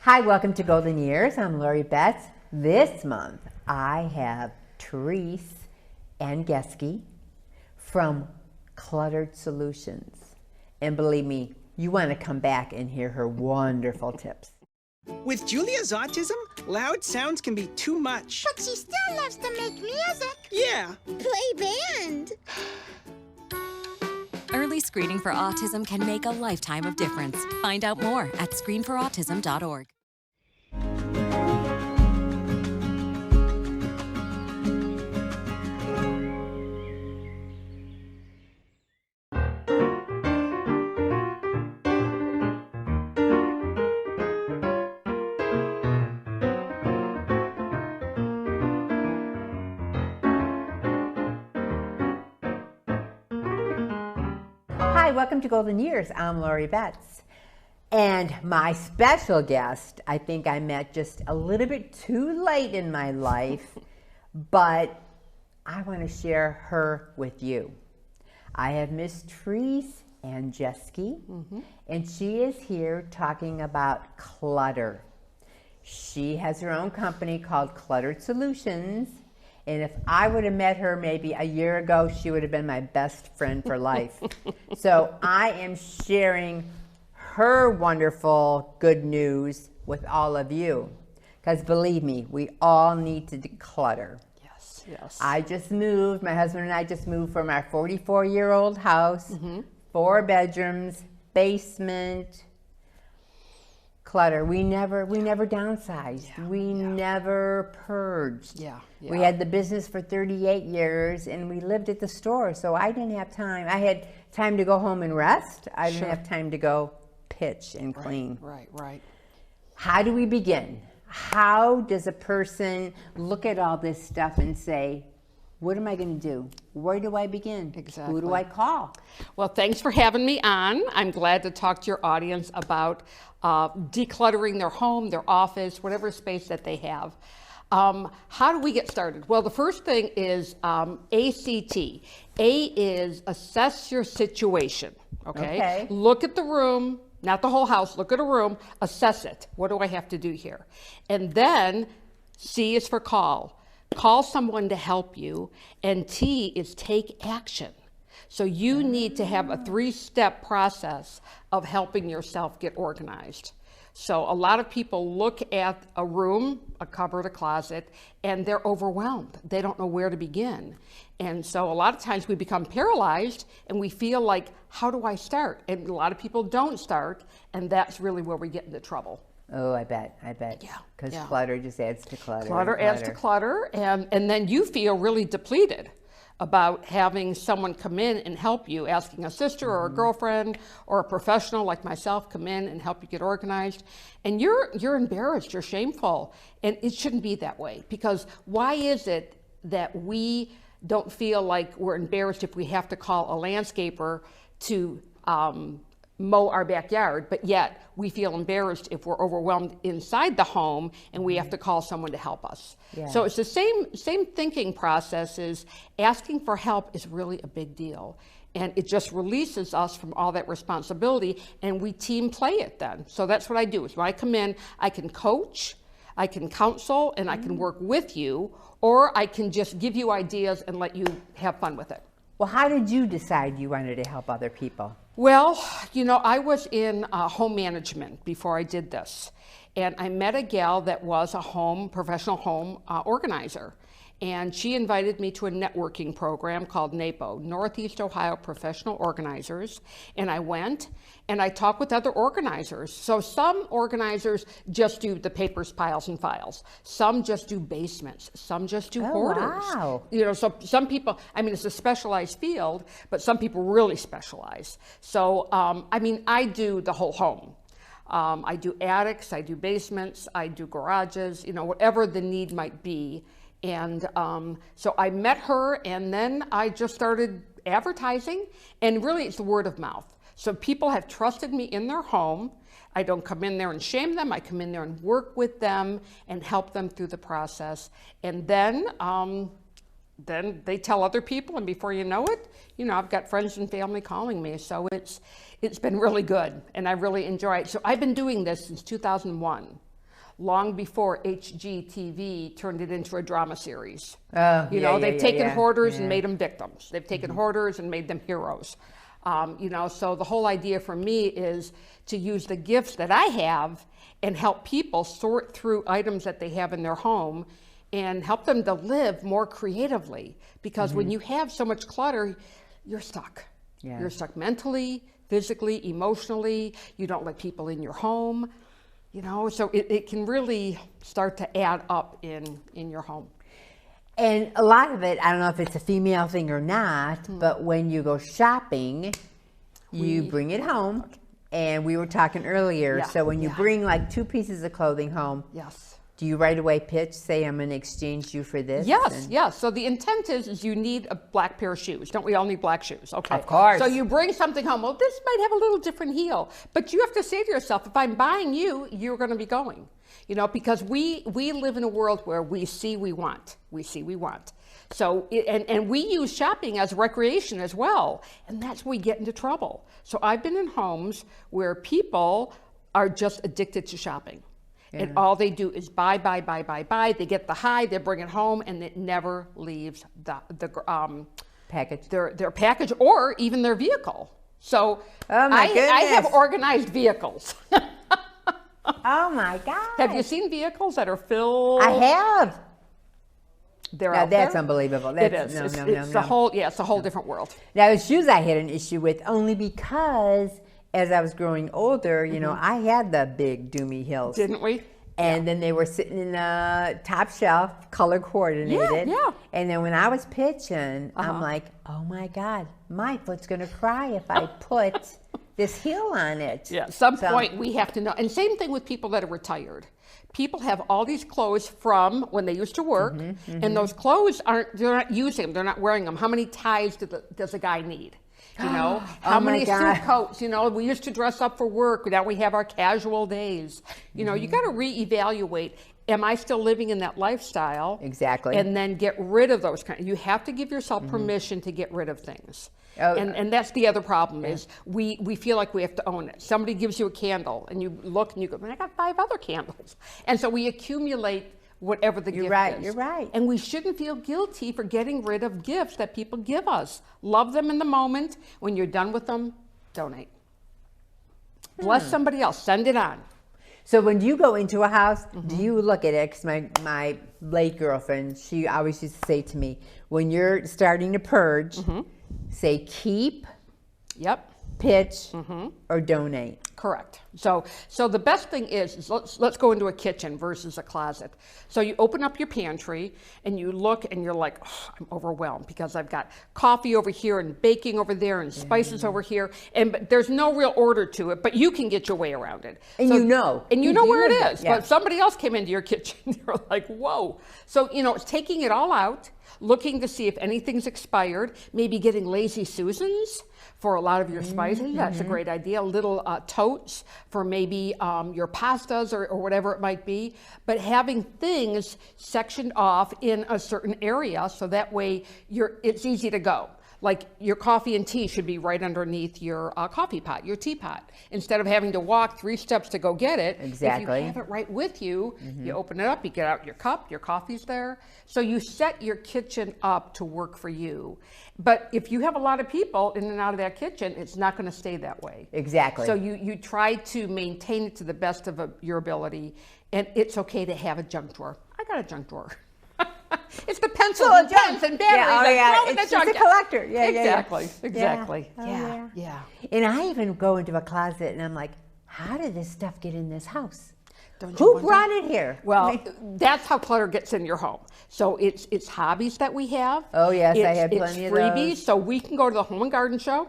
Hi, welcome to Golden Years. I'm Lori Betts. This month, I have Therese Andjeski from Cluttered Solutions. And believe me, you want to come back and hear her wonderful tips. With Julia's autism, loud sounds can be too much. But she still loves to make music. Yeah. Play band. Early screening for autism can make a lifetime of difference. Find out more at screenforautism.org. Hi, welcome to Golden Years. I'm Lori Betts. And my special guest, I think I met just a little bit too late in my life, but I want to share her with you. I have Miss Therese Andjeski, and she is here talking about clutter. She has her own company called Cluttered Solutions, and if I would have met her maybe a year ago, she would have been my best friend for life. So I am sharing her wonderful good news with all of you. Because believe me, we all need to declutter. Yes, yes. I just moved, my husband and I just moved from our 44-year-old house, 4 bedrooms, basement, clutter. We never downsized. We never purged. We had the business for 38 years and we lived at the store, so I didn't have time. I had time to go home and rest. I didn't have time to go pitch and clean. Right. How do we begin? How does a person look at all this stuff and say, what am I going to do? Where do I begin? Exactly. Who do I call? Well, thanks for having me on. I'm glad to talk to your audience about decluttering their home, their office, whatever space that they have. How do we get started? Well, the first thing is ACT. A is assess your situation, okay? Look at the room, not the whole house, look at a room, assess it. What do I have to do here? And then C is for call. Call someone to help you, and T is take action. So you need to have a 3-step process of helping yourself get organized. So a lot of people look at a room, a cupboard, a closet, and they're overwhelmed. They don't know where to begin. And so a lot of times we become paralyzed and we feel like, how do I start? And a lot of people don't start, and that's really where we get into trouble. Oh, I bet. Yeah. Because clutter just adds to clutter. Clutter adds to clutter, and then you feel really depleted about having someone come in and help you, asking a sister or a girlfriend or a professional like myself come in and help you get organized. And you're embarrassed, you're shameful, and it shouldn't be that way. Because why is it that we don't feel like we're embarrassed if we have to call a landscaper to mow our backyard, but yet we feel embarrassed if we're overwhelmed inside the home and we have to call someone to help us. So it's the same thinking process. Is asking for help is really a big deal, and it just releases us from all that responsibility, and we team play it then. So that's what I do. Is when I come in, I can coach, I can counsel, and I can work with you, or I can just give you ideas and let you have fun with it. Well, how did you decide you wanted to help other people? Well, you know, I was in home management before I did this, and I met a gal that was a professional home organizer, and she invited me to a networking program called NAPO, Northeast Ohio Professional Organizers, and I went and I talked with other organizers. So some organizers just do the papers, piles, and files. Some just do basements. Some just do hoarders. Wow. You know, so some people, I mean, it's a specialized field, but some people really specialize. So, I mean, I do the whole home. I do attics, I do basements, I do garages, you know, whatever the need might be. And so I met her, and then I just started advertising, and really it's the word of mouth. So people have trusted me in their home. I don't come in there and shame them. I come in there and work with them and help them through the process. And then they tell other people, and before you know it, you know, I've got friends and family calling me. So it's been really good, and I really enjoy it. So I've been doing this since 2001. long before HGTV turned it into a drama series. Oh, They've taken hoarders and made them victims. They've taken hoarders and made them heroes. So the whole idea for me is to use the gifts that I have and help people sort through items that they have in their home and help them to live more creatively. Because when you have so much clutter, you're stuck. Yeah. You're stuck mentally, physically, emotionally. You don't let people in your home. So it can really start to add up in your home. And a lot of it, I don't know if it's a female thing or not, but when you go shopping, you bring it home. And we were talking earlier, so when you bring like 2 pieces of clothing home, do you right away pitch, say, I'm going to exchange you for this? Yes. So the intent is you need a black pair of shoes. Don't we all need black shoes? Okay. Of course. So you bring something home. Well, this might have a little different heel. But you have to say to yourself, if I'm buying you, you're going to be going. Because we live in a world where we see, we want. We see, we want. So, and we use shopping as recreation as well. And that's where we get into trouble. So I've been in homes where people are just addicted to shopping. Yeah. And all they do is buy. They get the high, they bring it home, and it never leaves the package. Their package or even their vehicle. So I have organized vehicles. Oh my God. Have you seen vehicles that are filled? I have. They're now out that's there? unbelievable. It is. It's a whole different world. Now, the shoes I had an issue with only because as I was growing older, I had the big doomy heels. Didn't we? And then they were sitting in a top shelf, color coordinated. Yeah. And then when I was pitching, I'm like, oh my God, my foot's going to cry if I put this heel on it. Yeah, at some point we have to know. And same thing with people that are retired. People have all these clothes from when they used to work, and those clothes they're not using them, they're not wearing them. How many ties does a guy need? How many suit coats? We used to dress up for work. Now we have our casual days. You got to reevaluate. Am I still living in that lifestyle? Exactly. And then get rid of those you have to give yourself permission to get rid of things. Oh, and that's the other problem is we feel like we have to own it. Somebody gives you a candle and you look and you go, I got 5 other candles. And so we accumulate whatever the gift is. You're right. And we shouldn't feel guilty for getting rid of gifts that people give us. Love them in the moment. When you're done with them, donate. Bless somebody else. Send it on. So when you go into a house, do you look at it? Because my late girlfriend, she always used to say to me, when you're starting to purge, say keep, pitch, or donate. Correct. So the best thing is let's go into a kitchen versus a closet. So you open up your pantry and you look and you're like, oh, I'm overwhelmed because I've got coffee over here and baking over there and spices over here, but there's no real order to it, but you can get your way around it. And you know where it is. But somebody else came into your kitchen, you're like, whoa. So it's taking it all out, looking to see if anything's expired, maybe getting lazy Susans for a lot of your spices. That's a great idea. Little totes for maybe your pastas or whatever it might be. But having things sectioned off in a certain area so that way it's easy to go. Like your coffee and tea should be right underneath your coffee pot, your teapot. Instead of having to walk 3 steps to go get it, exactly. If you have it right with you, you open it up, you get out your cup, your coffee's there. So you set your kitchen up to work for you. But if you have a lot of people in and out of that kitchen, it's not going to stay that way. Exactly. So you try to maintain it to the best of your ability, and it's okay to have a junk drawer. I got a junk drawer. It's the pencils and pens and batteries. It's just a collector. Exactly. Yeah. And I even go into a closet and I'm like, how did this stuff get in this house? Who brought it here? Well, that's how clutter gets in your home. So it's hobbies that we have. Oh yes, I have plenty of those. It's freebies. So we can go to the Home and Garden Show.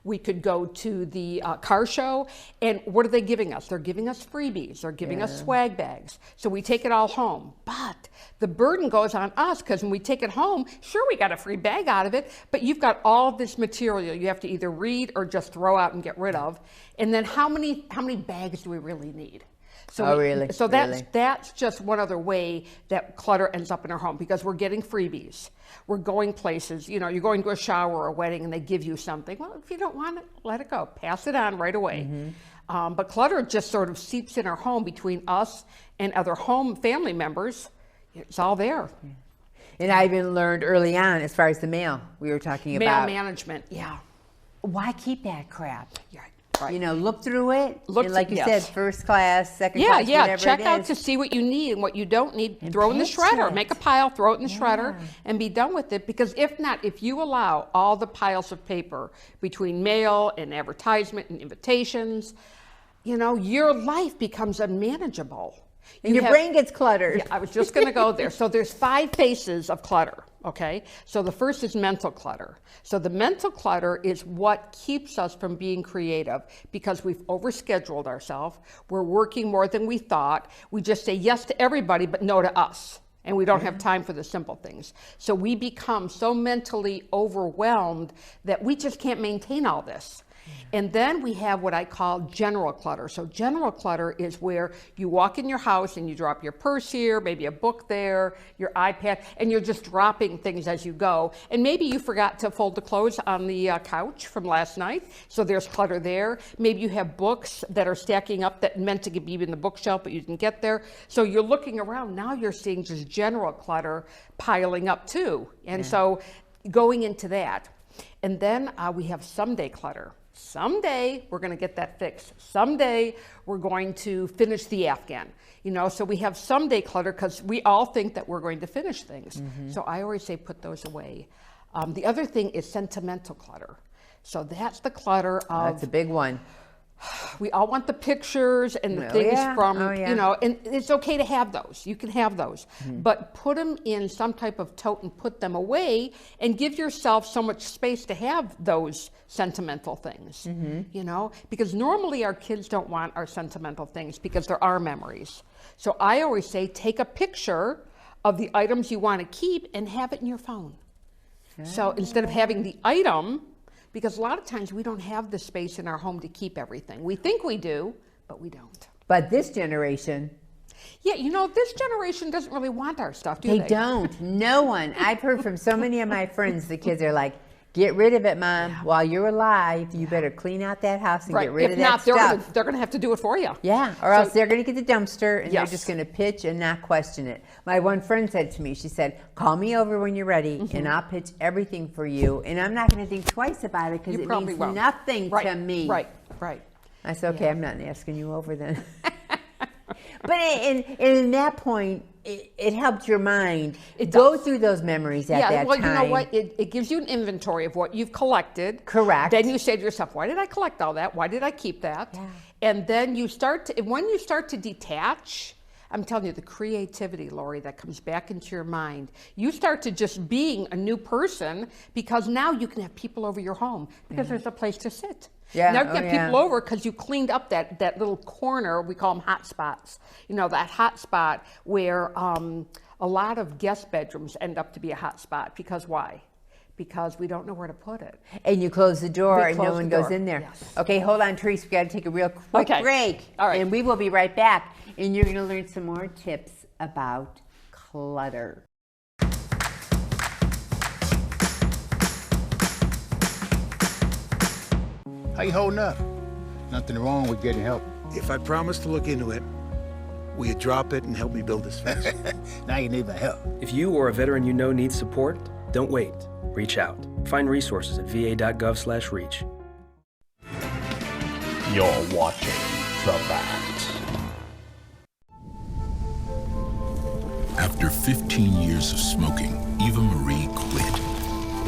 We could go to the car show, and what are they giving us? They're giving us freebies. They're giving us swag bags. So we take it all home. But the burden goes on us because when we take it home, sure, we got a free bag out of it, but you've got all this material you have to either read or just throw out and get rid of. And then how many bags do we really need? So that's just one other way that clutter ends up in our home because we're getting freebies. We're going places, you're going to a shower or a wedding and they give you something. Well, if you don't want it, let it go. Pass it on right away. But clutter just sort of seeps in our home between us and other family members. It's all there. And I even learned early on, as far as the mail we were talking about. Mail management, yeah. Why keep that crap? Right. You know, look through it. And like you said, first class, second class, yeah. whatever Check it out is. to see what you need and what you don't need. And throw in the pitch shredder. it. Make a pile, throw it in the shredder, and be done with it. Because if not, if you allow all the piles of paper between mail and advertisement and invitations, you know, your life becomes unmanageable. And your brain gets cluttered. Yeah, I was just going to go there. So there's 5 phases of clutter, okay? So the first is mental clutter. So the mental clutter is what keeps us from being creative because we've overscheduled ourselves. We're working more than we thought. We just say yes to everybody, but no to us. And we don't have time for the simple things. So we become so mentally overwhelmed that we just can't maintain all this. And then we have what I call general clutter. So general clutter is where you walk in your house and you drop your purse here, maybe a book there, your iPad, and you're just dropping things as you go. And maybe you forgot to fold the clothes on the couch from last night, so there's clutter there. Maybe you have books that are stacking up that meant to be in the bookshelf, but you didn't get there. So you're looking around, now you're seeing just general clutter piling up too. And so going into that. And then we have someday clutter. Someday we're going to get that fixed. Someday we're going to finish the Afghan. You know, so we have someday clutter because we all think that we're going to finish things. So I always say put those away. The other thing is sentimental clutter. So that's the clutter of... That's a big one. We all want the pictures and the things from, you know, and it's okay to have those. You can have those. But put them in some type of tote and put them away and give yourself so much space to have those sentimental things, you know, because normally our kids don't want our sentimental things because they're our memories. So I always say take a picture of the items you want to keep and have it in your phone. So instead of having the item, because a lot of times we don't have the space in our home to keep everything. We think we do, but we don't. But this generation... Yeah, you know, this generation doesn't really want our stuff, do they? They don't. No one. I've heard from so many of my friends, the kids are like, get rid of it, Mom. While you're alive, you better clean out that house and get rid of that stuff. If not, they're going to have to do it for you. Yeah, or else they're going to get the dumpster and they're just going to pitch and not question it. My one friend said to me, she said, call me over when you're ready and I'll pitch everything for you. And I'm not going to think twice about it because it means nothing to me. Right. I said, okay, I'm not asking you over then. But in that point, it helped your mind go through those memories at that time. Well, you know what? It gives you an inventory of what you've collected. Correct. Then you say to yourself, why did I collect all that? Why did I keep that? Yeah. And then you start to, when you start to detach, I'm telling you, the creativity, Lori, that comes back into your mind, you start to just being a new person because now you can have people over your home because there's a place to sit. Yeah. Now you get people over because you cleaned up that little corner, we call them hot spots. You know, that hot spot where a lot of guest bedrooms end up to be a hot spot. Because why? Because we don't know where to put it. And you close the door and no one goes in there. Yes. Okay, hold on, Therese. We got to take a real quick break. All right. And we will be right back. And you're going to learn some more tips about clutter. How you holding up? Nothing wrong with getting help. If I promise to look into it, will you drop it and help me build this fence? Now you need my help. If you or a veteran you know needs support, don't wait. Reach out. Find resources at va.gov/reach. You're watching The Bat. After 15 years of smoking, Eva Marie quit.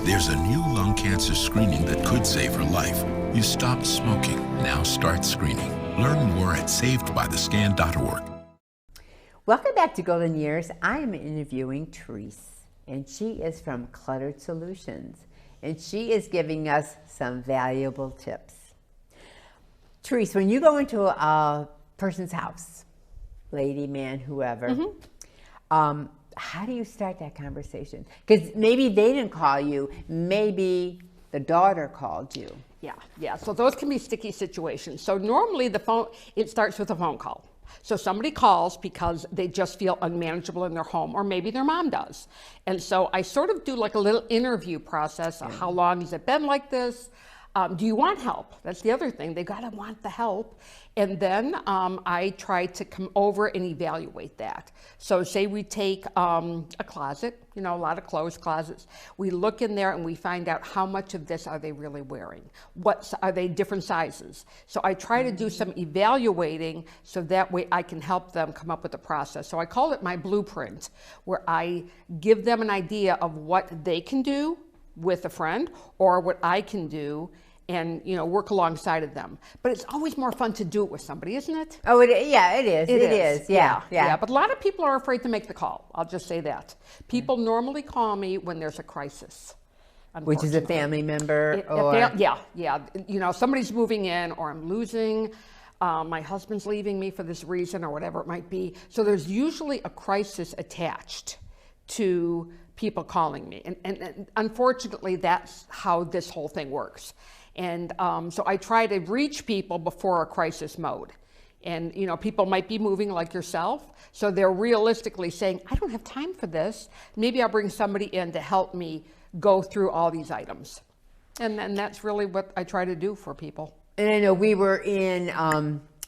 There's a new lung cancer screening that could save her life. You stopped smoking. Now start screening. Learn more at savedbythescan.org. Welcome back to Golden Years. I am interviewing Therese, and she is from Cluttered Solutions, and she is giving us some valuable tips. Therese, when you go into a person's house, lady, man, whoever, how do you start that conversation? Because maybe they didn't call you, maybe the daughter called you. Yeah. So those can be sticky situations. So normally it starts with a phone call. So somebody calls because they just feel unmanageable in their home, or maybe their mom does. And so I sort of do like a little interview process. How long has it been like this? Do you want help? That's the other thing. They gotta want the help. And then I try to come over and evaluate that. So say we take a closet, a lot of clothes closets. We look in there and we find out how much of this are they really wearing? What are they different sizes? So I try to do some evaluating so that way I can help them come up with a process. So I call it my blueprint, where I give them an idea of what they can do with a friend or what I can do and work alongside of them. But it's always more fun to do it with somebody, isn't it? Oh, it is. It is. Yeah. But a lot of people are afraid to make the call. I'll just say that. People normally call me when there's a crisis. Which is a family member somebody's moving in, or I'm losing, my husband's leaving me for this reason, or whatever it might be. So there's usually a crisis attached to people calling me. And unfortunately, that's how this whole thing works. And so I try to reach people before a crisis mode. And people might be moving like yourself, so they're realistically saying, I don't have time for this. Maybe I'll bring somebody in to help me go through all these items. And that's really what I try to do for people. And I know we were in,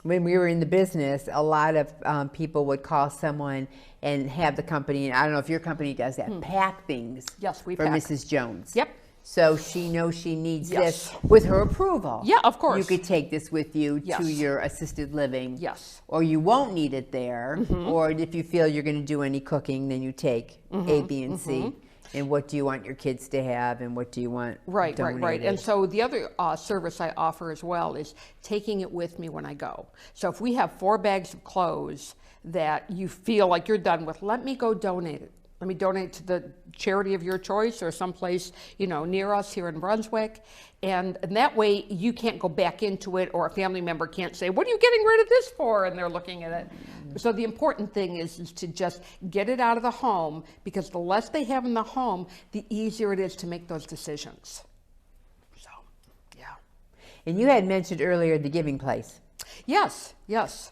when we were in the business, a lot of people would call someone and have the company, and I don't know if your company does that, pack things for pack. Mrs. Jones. Yep. So she knows she needs this with her approval. Yeah, of course. You could take this with you to your assisted living. Yes. Or you won't need it there. Or if you feel you're going to do any cooking, then you take A, B, and C. And what do you want your kids to have, and what do you want donated? Right. And so the other service I offer as well is taking it with me when I go. So if we have 4 bags of clothes that you feel like you're done with, let me go donate it. Let me donate to the charity of your choice, or someplace near us here in Brunswick. And that way you can't go back into it, or a family member can't say, what are you getting rid of this for? And they're looking at it. So the important thing is to just get it out of the home, because the less they have in the home, the easier it is to make those decisions. So, yeah. And you had mentioned earlier the Giving Place. Yes.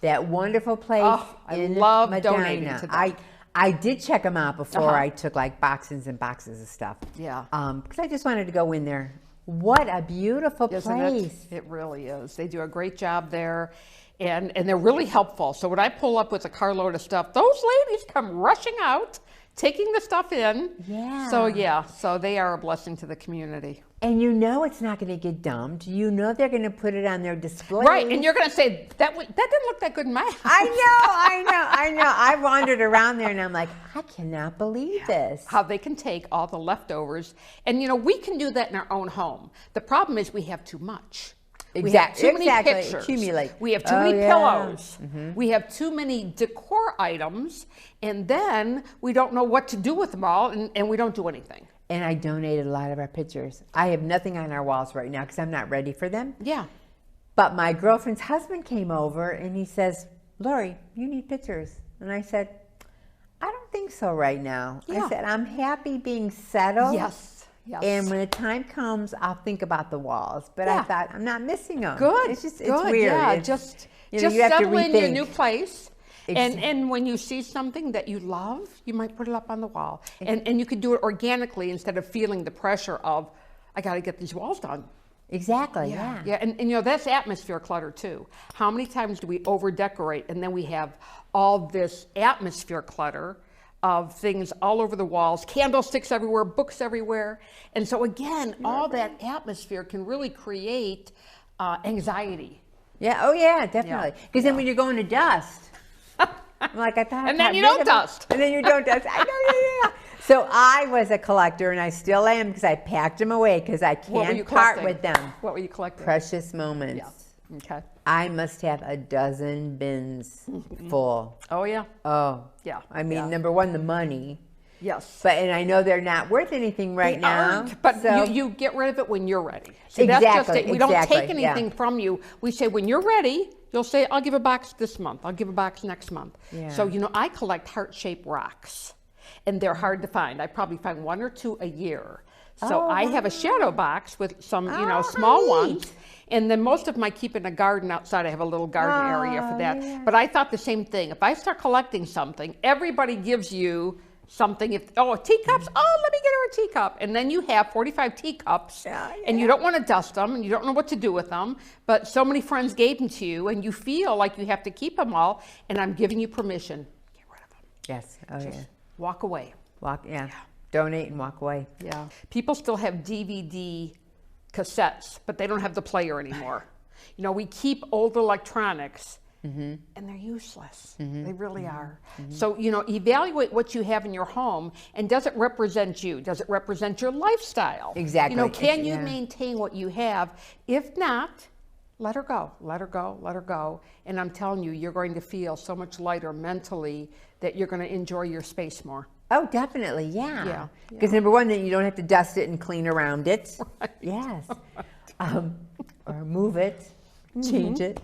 That wonderful place I in love Medina. donating to them. I did check them out before I took like boxes and boxes of stuff. Yeah. Because I just wanted to go in there. What a beautiful place. It really is. They do a great job there. And they're really helpful. So when I pull up with a carload of stuff, those ladies come rushing out, taking the stuff in. Yeah. So they are a blessing to the community. And it's not going to get dumped. They're going to put it on their display. Right, and you're going to say, that didn't look that good in my house. I know. I wandered around there and I'm like, I cannot believe this. How they can take all the leftovers. And we can do that in our own home. The problem is we have too much. We have too many pictures. Accumulate. We have too many pillows. We have too many decor items. And then we don't know what to do with them all, and we don't do anything. And I donated a lot of our pictures. I have nothing on our walls right now because I'm not ready for them. Yeah. But my girlfriend's husband came over and he says, Lori, you need pictures. And I said, I don't think so right now. Yeah. I said, I'm happy being settled. Yes. And when the time comes, I'll think about the walls. But I thought, I'm not missing them. Good. It's weird. Yeah, just you have to settle in your rethink. new place. And when you see something that you love, you might put it up on the wall. And you could do it organically instead of feeling the pressure of, I got to get these walls done. Exactly, Yeah, and that's atmosphere clutter too. How many times do we over-decorate and then we have all this atmosphere clutter of things all over the walls, candlesticks everywhere, books everywhere. And so again, all that atmosphere can really create anxiety. Yeah, definitely. Because then when you're going to dust, I'm like, I thought. And then you don't dust. And then you don't dust. I know, So I was a collector, and I still am, because I packed them away because I can't part with them. What were you collecting? Precious moments. Yeah. Okay. I must have a dozen bins full. Oh yeah. Oh yeah. I mean, number one, the money. Yes. And I know they're not worth anything right now. Aren't, but you get rid of it when you're ready. See, that's just it. We don't exactly, take anything from you. We say when you're ready, you'll say, I'll give a box this month. I'll give a box next month. Yeah. So, I collect heart-shaped rocks, and they're hard to find. I probably find 1 or 2 a year. So I have a shadow box with some, small ones. And then most of them I keep in a garden outside. I have a little garden area for that. Yeah. But I thought the same thing. If I start collecting something, everybody gives you something. Teacups, oh, let me get her a teacup. And then you have 45 teacups, and you don't want to dust them, and you don't know what to do with them, but so many friends gave them to you, and you feel like you have to keep them all, and I'm giving you permission. Get rid of them. Yes. Oh, Just walk away. Donate and walk away. Yeah. People still have DVD cassettes, but they don't have the player anymore. We keep old electronics, and they're useless. They really are. So, evaluate what you have in your home, and does it represent you? Does it represent your lifestyle? Exactly. Can you maintain what you have? If not, let her go, let her go, let her go. And I'm telling you, you're going to feel so much lighter mentally that you're going to enjoy your space more. Oh, definitely, yeah. Yeah. Because number one, then you don't have to dust it and clean around it. Right. Yes. Or move it, change it.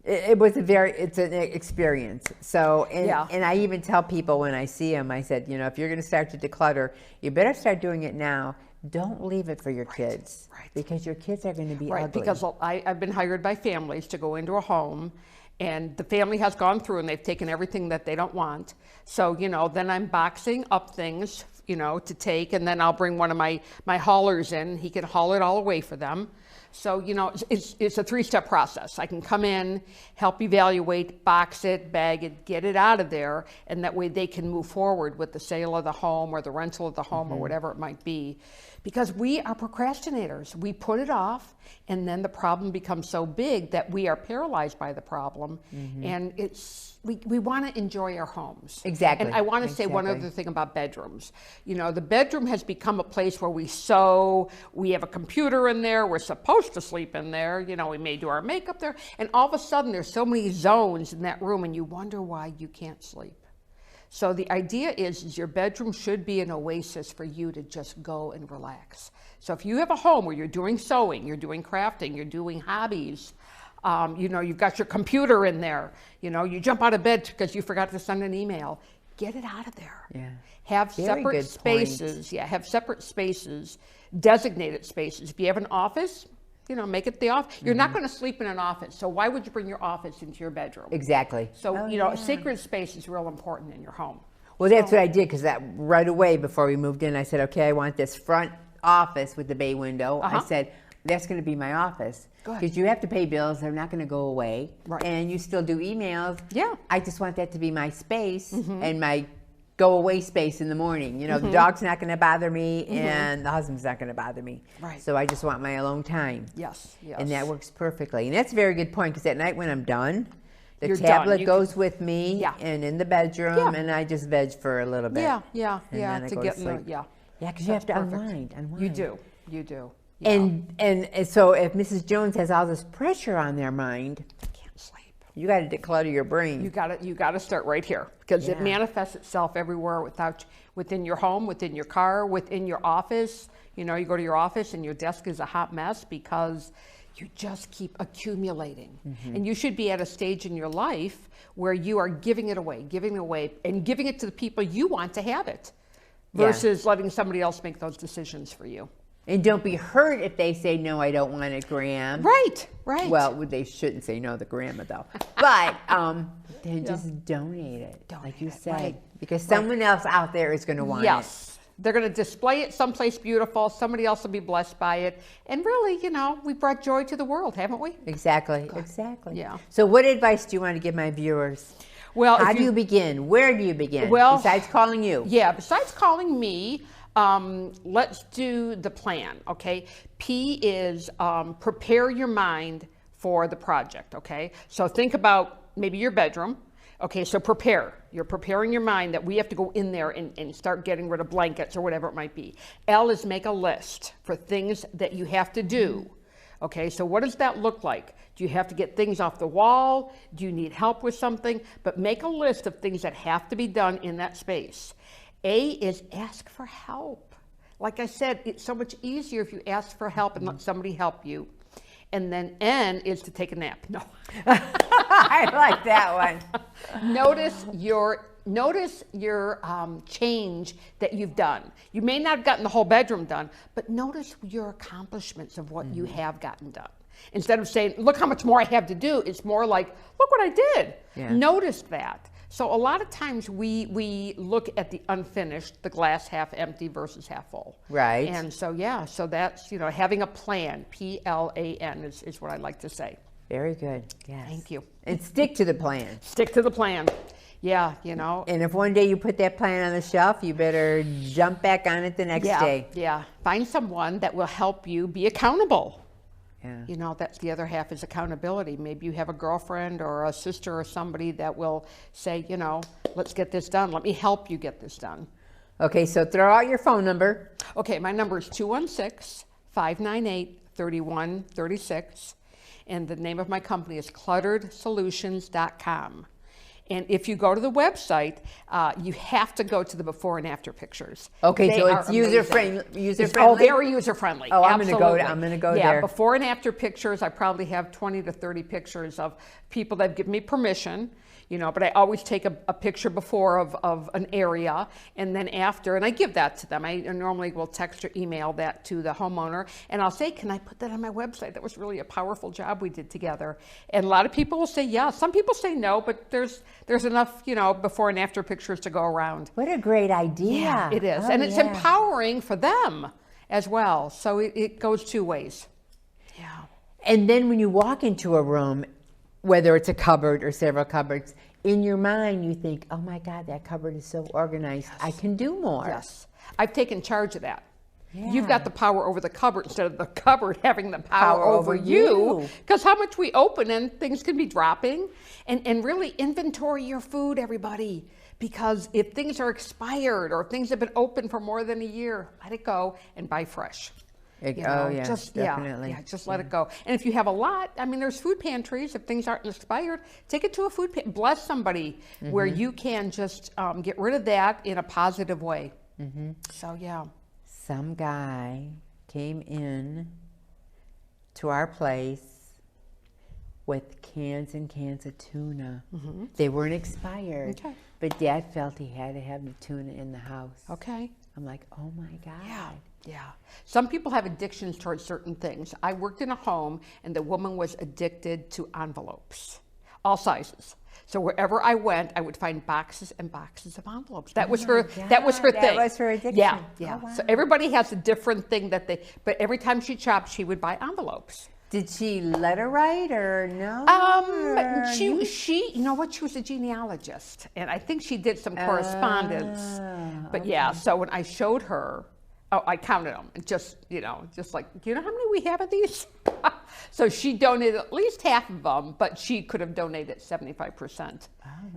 It's an experience. So, and I even tell people when I see them, I said, if you're going to start to declutter, you better start doing it now. Don't leave it for your kids, because your kids are going to be ugly. Because I've been hired by families to go into a home, and the family has gone through and they've taken everything that they don't want. So, then I'm boxing up things, to take, and then I'll bring one of my haulers in. He can haul it all away for them. So, it's a three-step process. I can come in, help evaluate, box it, bag it, get it out of there, and that way they can move forward with the sale of the home or the rental of the home or whatever it might be. Because we are procrastinators. We put it off, and then the problem becomes so big that we are paralyzed by the problem, and we want to enjoy our homes. Exactly. And I want to say one other thing about bedrooms. The bedroom has become a place where we sew, we have a computer in there, we're supposed to sleep in there, we may do our makeup there, and all of a sudden there's so many zones in that room, and you wonder why you can't sleep. So the idea is your bedroom should be an oasis for you to just go and relax. So if you have a home where you're doing sewing, you're doing crafting, you're doing hobbies, you've got your computer in there, you jump out of bed because you forgot to send an email, get it out of there. Yeah. Have separate spaces. Yeah, have separate spaces, designated spaces. If you have an office, make it the office. You're not going to sleep in an office, so why would you bring your office into your bedroom? Exactly. So, sacred space is real important in your home. Well, that's what I did, because that right away before we moved in, I said, okay, I want this front office with the bay window. I said, that's going to be my office. Because you have to pay bills, they're not going to go away. Right. And you still do emails. Yeah. I just want that to be my space and my go away space in the morning. The dog's not going to bother me and the husband's not going to bother me. Right. So I just want my alone time. Yes, yes. And that works perfectly. And that's a very good point, because at night when I'm done, the tablet goes with me and in the bedroom, and I just veg for a little bit. Yeah. To get in the, Yeah, because you have to unwind. You do. Yeah. And so if Mrs. Jones has all this pressure on their mind, can't sleep. You got to declutter your brain. You got to start right here, because it manifests itself everywhere within your home, within your car, within your office. You go to your office and your desk is a hot mess because you just keep accumulating. And you should be at a stage in your life where you are giving it away, and giving it to the people you want to have it, versus letting somebody else make those decisions for you. And don't be hurt if they say, no, I don't want a gram. Right. Well, they shouldn't say no to the grandma, though. But then just donate it, like you said. Because someone else out there is going to want it. Yes. They're going to display it someplace beautiful. Somebody else will be blessed by it. And really, we brought joy to the world, haven't we? Exactly. Yeah. So what advice do you want to give my viewers? Well, how do you begin? Where do you begin? Besides calling you? Yeah, besides calling me, let's do the plan, okay? P is prepare your mind for the project, okay? So think about maybe your bedroom. Okay, so prepare. You're preparing your mind that we have to go in there and start getting rid of blankets or whatever it might be. L is make a list for things that you have to do. Okay, so what does that look like? Do you have to get things off the wall? Do you need help with something? But make a list of things that have to be done in that space. A is ask for help. Like I said, it's so much easier if you ask for help and let somebody help you. And then N is to take a nap. No. I like that one. Notice your change that you've done. You may not have gotten the whole bedroom done, but notice your accomplishments of what you have gotten done. Instead of saying, look how much more I have to do, it's more like, look what I did. Yeah. Notice that. So a lot of times we look at the unfinished, the glass half empty versus half full. Right. And so, yeah, so that's, having a plan, P-L-A-N is what I like to say. Very good. Yes. Thank you. And stick to the plan. Stick to the plan. Yeah, And if one day you put that plan on the shelf, you better jump back on it the next day. Yeah. Find someone that will help you be accountable. Yeah. That's the other half is accountability. Maybe you have a girlfriend or a sister or somebody that will say, let's get this done. Let me help you get this done. Okay, so throw out your phone number. Okay, my number is 216-598-3136. And the name of my company is clutteredsolutions.com. And if you go to the website, you have to go to the before and after pictures. Okay, They so are it's user-friendly. Oh, very user-friendly. Oh, I'm Absolutely. gonna go yeah, there. Before and after pictures, I probably have 20 to 30 pictures of people that give me permission. But I always take a picture before of an area and then after, and I give that to them. I normally will text or email that to the homeowner, and I'll say, can I put that on my website? That was really a powerful job we did together. And a lot of people will say yes. Some people say no, but there's enough, before and after pictures to go around. What a great idea. Yeah, it is. Oh, and it's empowering for them as well. So it goes two ways. Yeah. And then when you walk into a room, whether it's a cupboard or several cupboards, in your mind you think, oh my God, that cupboard is so organized. Yes. I can do more. Yes. I've taken charge of that. Yeah. You've got the power over the cupboard instead of the cupboard having the power over you. Because how much we open and things can be dropping. And really inventory your food, everybody. Because if things are expired or things have been open for more than a year, let it go and buy fresh. Definitely. Just let it go. And if you have a lot, there's food pantries. If things aren't expired, take it to a food pantry. Bless somebody where you can just get rid of that in a positive way. So, yeah. Some guy came in to our place with cans and cans of tuna. They weren't expired, but Dad felt he had to have the tuna in the house. Okay. I'm like, oh my God. Yeah. Some people have addictions towards certain things. I worked in a home and the woman was addicted to envelopes, all sizes. So wherever I went, I would find boxes and boxes of envelopes. That was her thing. That was her addiction. Yeah. Oh, wow. So everybody has a different thing but every time she shopped, she would buy envelopes. Did she let her write or no? She you know what, she was a genealogist and I think she did some correspondence. But yeah, so when I showed her, I counted them and just like, do you know how many we have of these? So she donated at least half of them, but she could have donated 75%.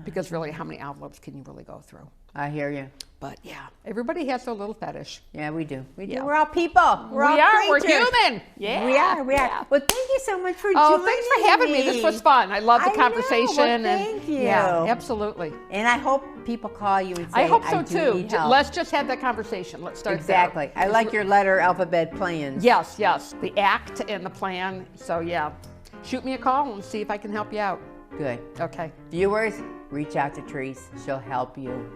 Because really, how many envelopes can you really go through? I hear you. But yeah, everybody has their little fetish. Yeah, we do. We do. Yeah. We're all people. We're human. Yeah. We are. Yeah. Well, thank you so much for joining Oh, thanks for having me. This was fun. I love the conversation. Well, thank you. Yeah, absolutely. And I hope people call you and say, I hope so do too. need help. Let's just have that conversation. Let's start Exactly. there. I like your letter alphabet plans. Yes. The act and the plan. So yeah, shoot me a call and see if I can help you out. Good. Okay. Viewers, reach out to Therese. She'll help you.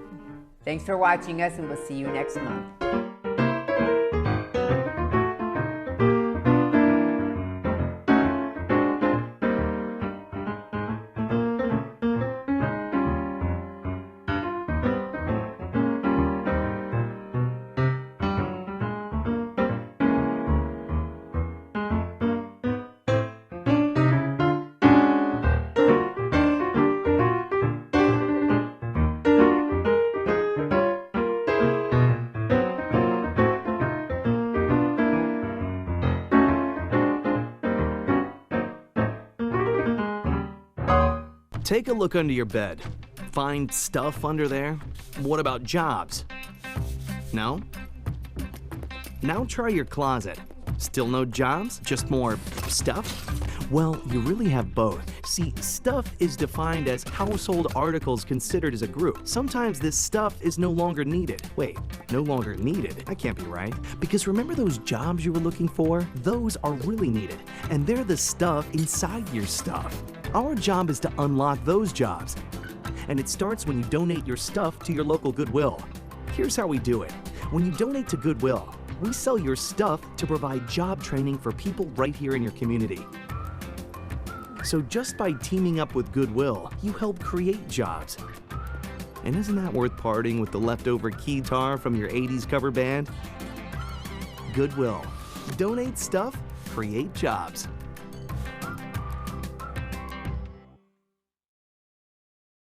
Thanks for watching us, and we'll see you next month. Take a look under your bed. Find stuff under there? What about jobs? No? Now try your closet. Still no jobs? Just more stuff? Well, you really have both. See, stuff is defined as household articles considered as a group. Sometimes this stuff is no longer needed. Wait, no longer needed? That can't be right. Because remember those jobs you were looking for? Those are really needed, and they're the stuff inside your stuff. Our job is to unlock those jobs, and it starts when you donate your stuff to your local Goodwill. Here's how we do it. When you donate to Goodwill, we sell your stuff to provide job training for people right here in your community. So just by teaming up with Goodwill, you help create jobs. And isn't that worth parting with the leftover keytar from your 80s cover band? Goodwill. Donate stuff, create jobs.